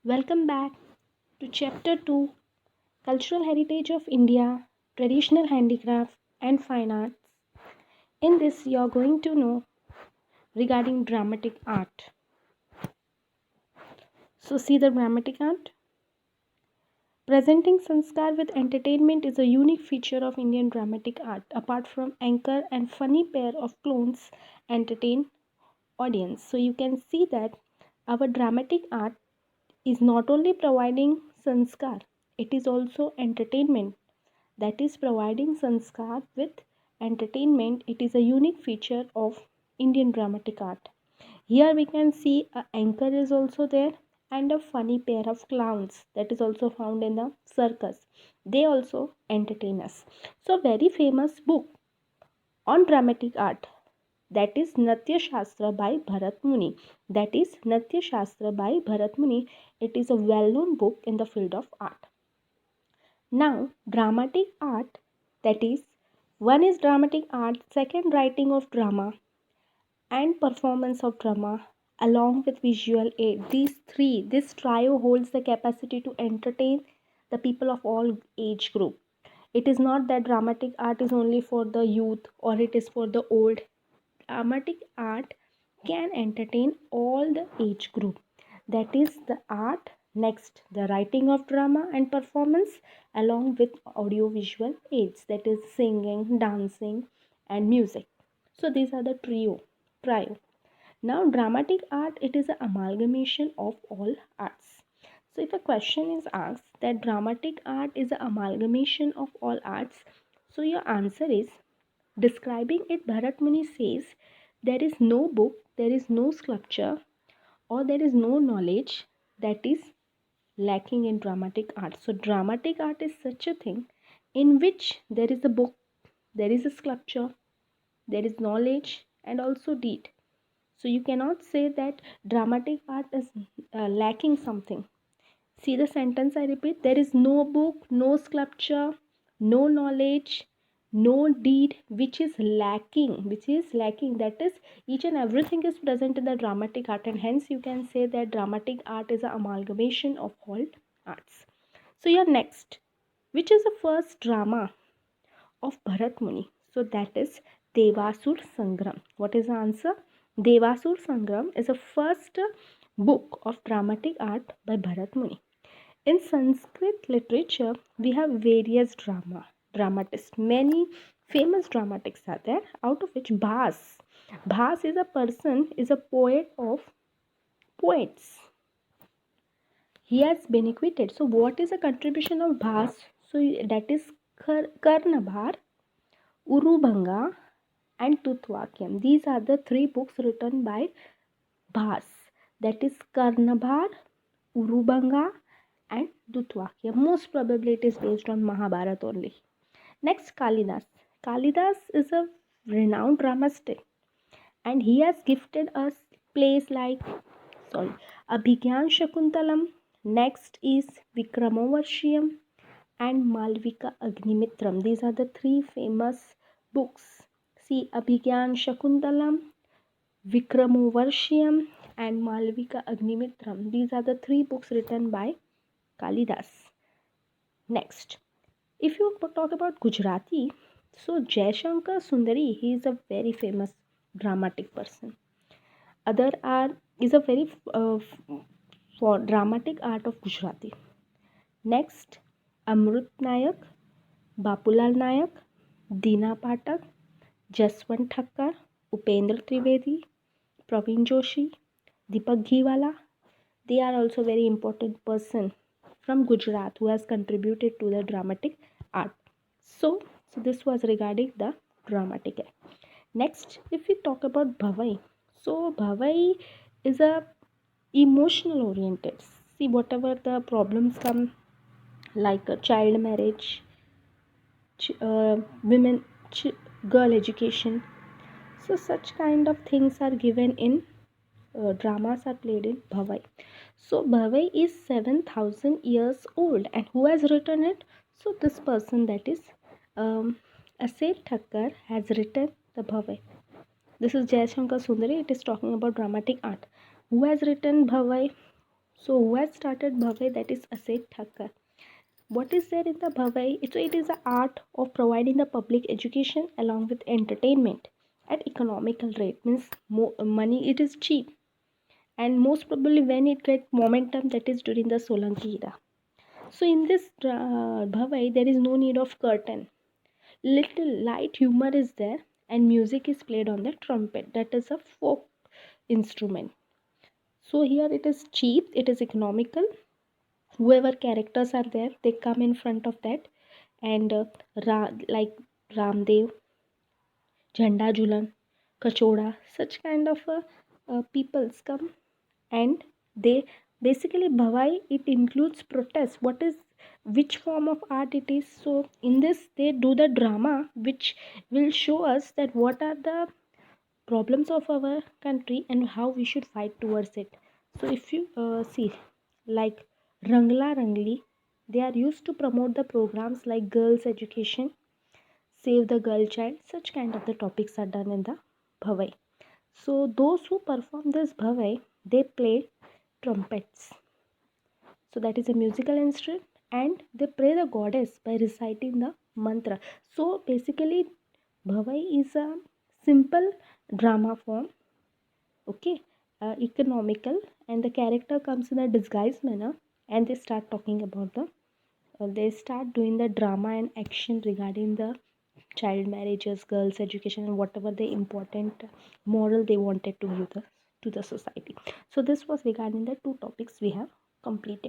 Welcome back to Chapter 2, Cultural Heritage of India, Traditional Handicraft and Fine Arts. In this, you are going to know regarding dramatic art. So, see the dramatic art. Presenting Sanskar with entertainment is a unique feature of Indian dramatic art. Apart from anchor and funny pair of clones entertain audience. So, you can see that our dramatic art is not only providing sanskar, it is also entertainment, that is providing sanskar with entertainment. It is a unique feature of Indian dramatic art. Here we can see a anchor is also there and a funny pair of clowns that is also found in the circus. They also entertain us. So very famous book on dramatic art, that is Natya Shastra by Bharat Muni. That is Natya Shastra by Bharat Muni. It is a well-known book in the field of art. Now, dramatic art, that is, one is dramatic art, second writing of drama and performance of drama along with visual aid. These three, this trio holds the capacity to entertain the people of all age group. It is not that dramatic art is only for the youth or it is for the old. Dramatic art can entertain all the age group. That is the art. Next, the writing of drama and performance along with audiovisual aids, that is singing, dancing and music. So these are the trio. Now dramatic art, it is an amalgamation of all arts. So if a question is asked that dramatic art is an amalgamation of all arts, so your answer is, describing it, Bharat Muni says, there is no book, there is no sculpture, or there is no knowledge that is lacking in dramatic art. So, dramatic art is such a thing in which there is a book, there is a sculpture, there is knowledge, and also deed. So, you cannot say that dramatic art is lacking something. See the sentence I repeat, there is no book, no sculpture, no knowledge, no deed which is lacking, that is each and everything is present in the dramatic art, and hence you can say that dramatic art is an amalgamation of all arts. So your next, which is the first drama of Bharat Muni? So that is Devasur Sangram. What is the answer? Devasur Sangram is the first book of dramatic art by Bharat Muni. In Sanskrit literature, we have various dramatists. Many famous dramatists are there, out of which Bhas. Bhas is a person, is a poet of poets. He has been acquitted. So, what is the contribution of Bhas? So, that is Karnabhar, Urubhanga, and Tutvakyam. These are the three books written by Bhas. That is Karnabhar, Urubhanga, and Dutwakya. Most probably it is based on Mahabharata only. Next, Kalidas. Kalidas is a renowned dramatist and he has gifted us plays like Abhigyan Shakuntalam. Next is Vikramavarshiyam and Malvika Agnimitram. These are the three famous books. See, Abhigyan Shakuntalam, Vikramavarshiyam and Malvika Agnimitram. These are the three books written by Kalidas. Next, if you talk about Gujarati, so Jaishankar Sundari, he is a very famous dramatic person. Other are is a very for dramatic art of Gujarati. Next, Amrut Nayak, Bapulal Nayak, Dina Patak, Jaswant Thakkar, Upendra Trivedi, Praveen Joshi, Deepak Ghiwala. They are also very important person from Gujarat who has contributed to the dramatic art. So this was regarding the dramatic art. Next, if we talk about Bhavai, so Bhavai is a emotional oriented. See, whatever the problems come, like a child marriage, women, girl education, so such kind of things are given in dramas are played in Bhavai. So Bhavai is 7,000 years old, and who has written it? So this person, that is Asif Thakkar, has written the Bhavai. This is Jaishankar Sundari. It is talking about dramatic art. Who has written Bhavai? So who has started Bhavai? That is Aset Thakkar. What is there in the Bhavai? It is the art of providing the public education along with entertainment at economical rate. Means money, it is cheap, and most probably when it get momentum, that is during the Solanki era. So in this Bhavai, there is no need of curtain. Little light humor is there, and music is played on the trumpet. That is a folk instrument. So here it is cheap, it is economical. Whoever characters are there, they come in front of that, and like Ramdev, Jhanda Julan, Kachoda, such kind of peoples come, and they basically Bhavai, it includes protest. What is, which form of art it is? So in this they do the drama which will show us that what are the problems of our country and how we should fight towards it. So if you see, like Rangla Rangli, they are used to promote the programs like girls education, save the girl child, such kind of the topics are done in the Bhavai. So those who perform this Bhavai, they play trumpets. So that is a musical instrument, and they pray the goddess by reciting the mantra. So basically Bhavai is a simple drama form, okay, economical, and the character comes in a disguised manner, and they start talking about the they start doing the drama and action regarding the child marriages, girls education, and whatever the important moral they wanted to give the to the society. So this was regarding the two topics we have completed.